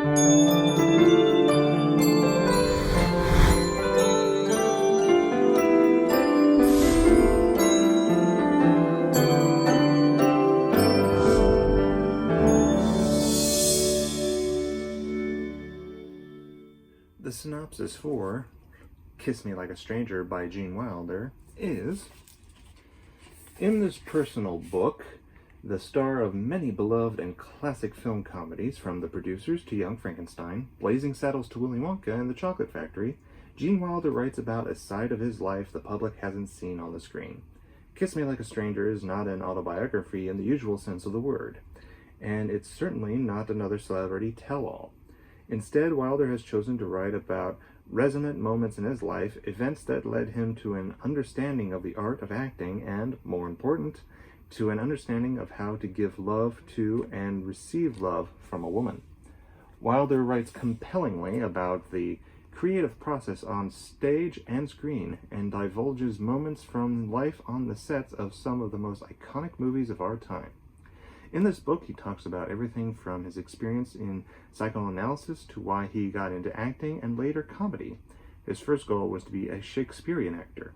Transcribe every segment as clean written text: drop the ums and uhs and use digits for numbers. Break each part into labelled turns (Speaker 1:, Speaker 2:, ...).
Speaker 1: The synopsis for Kiss Me Like a Stranger by Gene Wilder is: in this personal book, the star of many beloved and classic film comedies, from The Producers to Young Frankenstein, Blazing Saddles to Willy Wonka and the Chocolate Factory, Gene Wilder writes about a side of his life the public hasn't seen on the screen. Kiss Me Like a Stranger is not an autobiography in the usual sense of the word, and it's certainly not another celebrity tell-all. Instead, Wilder has chosen to write about resonant moments in his life, events that led him to an understanding of the art of acting and, more important, to an understanding of how to give love to and receive love from a woman. Wilder writes compellingly about the creative process on stage and screen, and divulges moments from life on the sets of some of the most iconic movies of our time. In this book, he talks about everything from his experience in psychoanalysis to why he got into acting and later comedy. His first goal was to be a Shakespearean actor,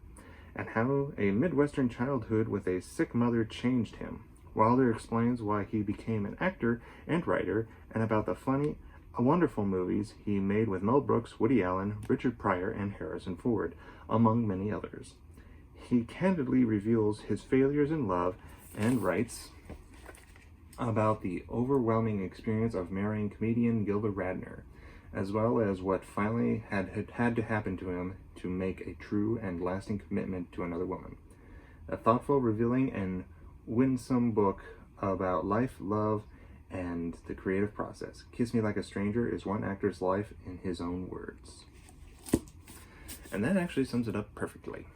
Speaker 1: and how a Midwestern childhood with a sick mother changed him. Wilder explains why he became an actor and writer, and about the funny, wonderful movies he made with Mel Brooks, Woody Allen, Richard Pryor, and Harrison Ford, among many others. He candidly reveals his failures in love and writes about the overwhelming experience of marrying comedian Gilda Radner, as well as what finally had to happen to him to make a true and lasting commitment to another woman. A thoughtful, revealing, and winsome book about life, love, and the creative process. Kiss Me Like a Stranger is one actor's life in his own words. And that actually sums it up perfectly.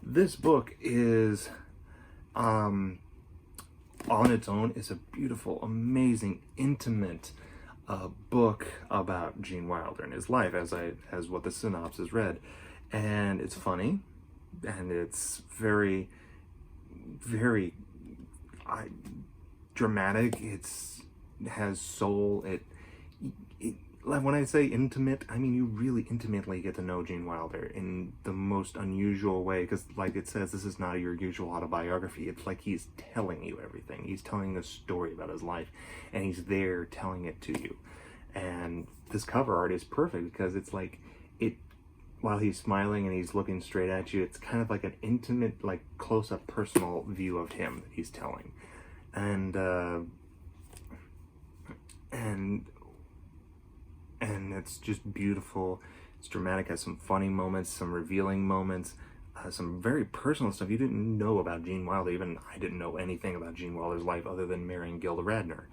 Speaker 1: This book is, on its own, is a beautiful, amazing, intimate book about Gene Wilder and his life, as what the synopsis read. And it's funny, and it's very, very dramatic. It has soul. Like, when I say intimate, I mean you really intimately get to know Gene Wilder in the most unusual way, because, like it says, this is not your usual autobiography. It's like he's telling you everything. He's telling a story about his life, and he's there telling it to you. And this cover art is perfect, because it's like, while he's smiling and he's looking straight at you, it's kind of like an intimate, like, close-up personal view of him that he's telling. And it's just beautiful. It's dramatic, has some funny moments, some revealing moments, some very personal stuff you didn't know about Gene Wilder. Even I didn't know anything about Gene Wilder's life other than marrying Gilda Radner.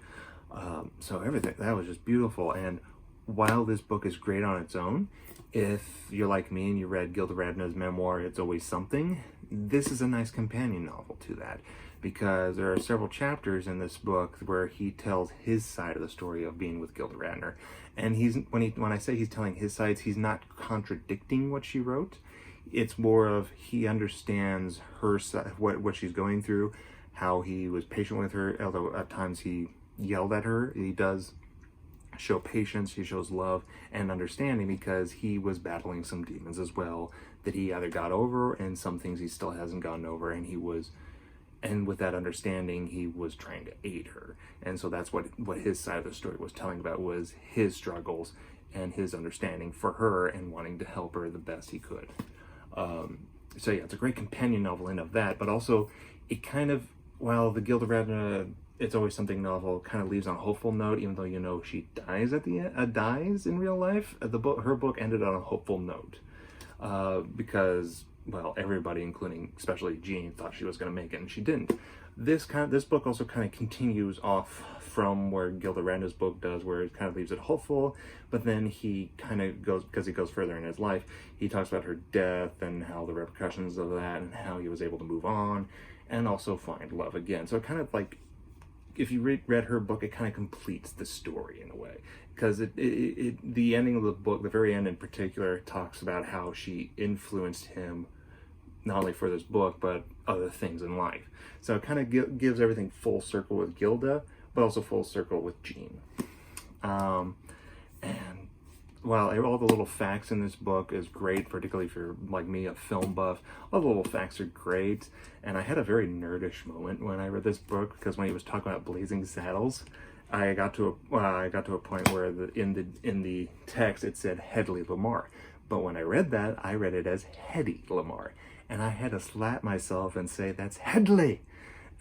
Speaker 1: So everything, that was just beautiful. And while this book is great on its own, if you're like me and you read Gilda Radner's memoir, It's Always Something, this is a nice companion novel to that, because there are several chapters in this book where he tells his side of the story of being with Gilda Radner. And when I say he's telling his sides, he's not contradicting what she wrote. It's more of, he understands her side, what she's going through, how he was patient with her, although at times he yelled at her. He does show patience, he shows love and understanding, because he was battling some demons as well that he either got over, and some things he still hasn't gotten over, and with that understanding, he was trying to aid her. And so that's what his side of the story was telling about, was his struggles and his understanding for her and wanting to help her the best he could. So yeah, it's a great companion novel in of that, but also it kind of, while the Gilda Radner It's Always Something novel kind of leaves on a hopeful note, even though you know she dies at the end, dies in real life, her book ended on a hopeful note, because, well, everybody, including especially Gene, thought she was going to make it, and she didn't. This book also kind of continues off from where Gilda Radner's book does, where it kind of leaves it hopeful, but then he kind of goes, because he goes further in his life, he talks about her death and how the repercussions of that, and how he was able to move on and also find love again. So it kind of, like, if you read her book, it kind of completes the story in a way, because the ending of the book, the very end in particular, talks about how she influenced him not only for this book but other things in life. So it kind of gives everything full circle with Gilda, but also full circle with Gene. And while all the little facts in this book is great, particularly if you're like me, a film buff, all the little facts are great. And I had a very nerdish moment when I read this book, because when he was talking about Blazing Saddles, I got to a point where in the text it said Hedley Lamarr, but when I read it as Hedy Lamarr, and I had to slap myself and say that's Hedley.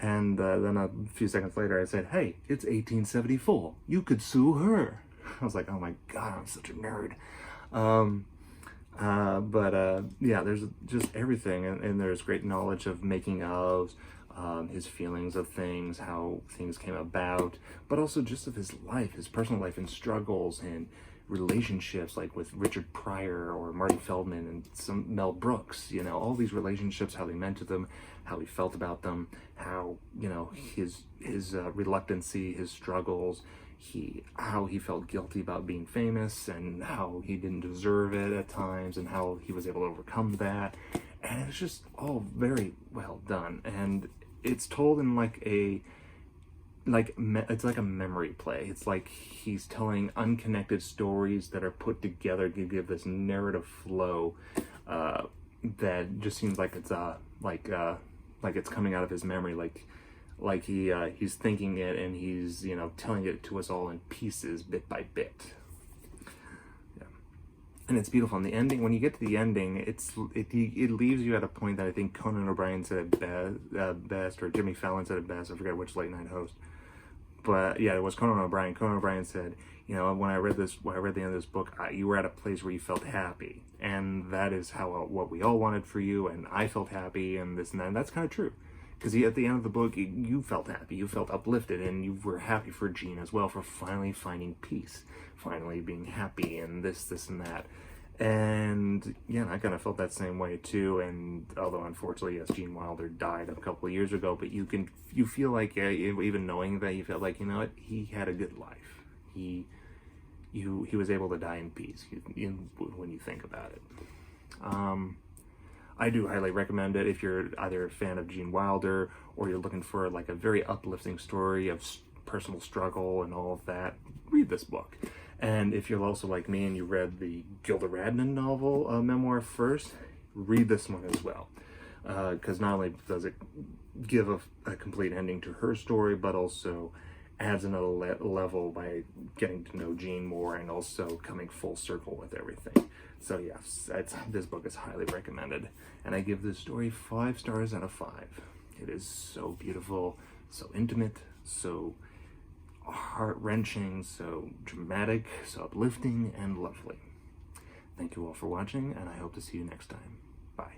Speaker 1: And then a few seconds later I said, hey, it's 1874. You could sue her. I was like, oh my God, I'm such a nerd. Yeah, there's just everything, and there's great knowledge of making ofs, his feelings of things, how things came about, but also just of his life, his personal life and struggles and relationships, like with Richard Pryor or Marty Feldman and some Mel Brooks, you know, all these relationships, how they meant to them, how he felt about them, how, you know, his reluctancy, his struggles, how he felt guilty about being famous and how he didn't deserve it at times, and how he was able to overcome that. And it's just all very well done, and it's told in it's like a memory play. It's like he's telling unconnected stories that are put together to give this narrative flow that just seems like it's it's coming out of his memory, like he's thinking it, and he's, you know, telling it to us all in pieces, bit by bit. Yeah. And it's beautiful. And the ending, when you get to the ending, it leaves you at a point that I think Conan O'Brien said it best, or Jimmy Fallon said it best. I forget which late night host, but yeah, it was Conan O'Brien. Conan O'Brien said, you know, when I read the end of this book, you were at a place where you felt happy, and that is what we all wanted for you, and I felt happy, and this and that. And that's kind of true. Because at the end of the book, you felt happy, you felt uplifted, and you were happy for Jean as well, for finally finding peace, finally being happy, and this and that. And yeah, I kind of felt that same way too. And although unfortunately, yes, Gene Wilder died a couple of years ago, but you feel like, even knowing that, you felt like, you know what, he had a good life. He was able to die in peace, when you think about it. I do highly recommend it if you're either a fan of Gene Wilder, or you're looking for like a very uplifting story of personal struggle and all of that. Read this book. And if you're also like me and you read the Gilda Radner novel memoir first, read this one as well. Because not only does it give a complete ending to her story, but also adds another level by getting to know Jean more, and also coming full circle with everything. So yes, this book is highly recommended, and I give this story 5 stars out of 5. It is so beautiful, so intimate, so heart-wrenching, so dramatic, so uplifting, and lovely. Thank you all for watching, and I hope to see you next time. Bye.